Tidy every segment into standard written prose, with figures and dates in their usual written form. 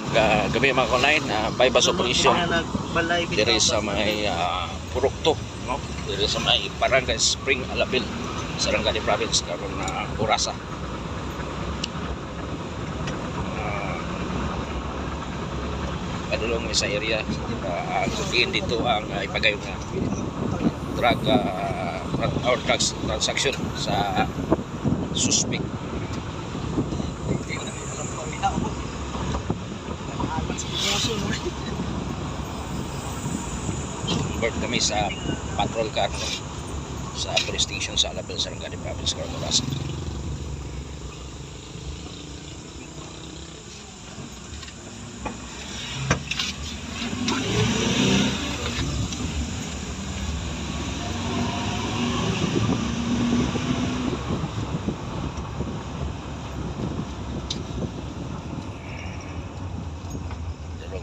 gabi mga online bypass operation diri sa may Purokto, no? Diri sa may Barangay Spring Alabil, Sarangani Province karon na Orasa. Padulong sa area ang dito ang ipagayon na drug or drugs transaction sa suspect. Bird kami sa patrol car sa police station sa Alabil, Sarangani Province, Orasa.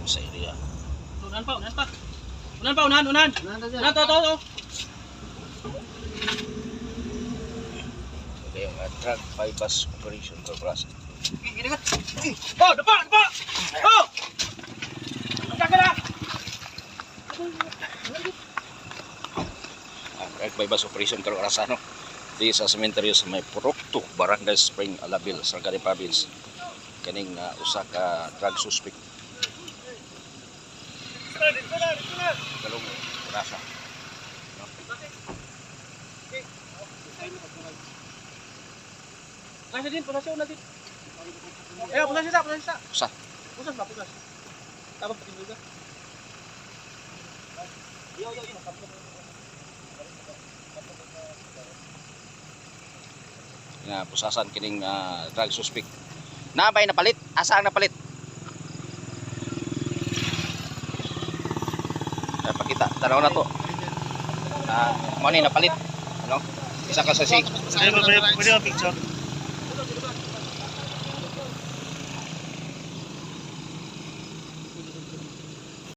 Sa area. Unan pa. Unan to. Okay, yung drug bypass operation to Orasa. Oh, depa. Oh! Tagara. Drug bypass operation to Orasa, no? Di sa cemetery sa may Purokto, Barangay Spring Alabil, Sarangani Province. Kaning usa ka drug suspect. Kalong Orasa. Kasi din posasyon natin. Posasyon sa. Usa. Pusas. Tapos patingin ka. Yo. Nga pusasan kining drug suspect. Nabay napalit? Asa ang napalit? Pakita, tanaw na to. Mo ni napalit. Ano? Isa ka sa si. Pwede picture.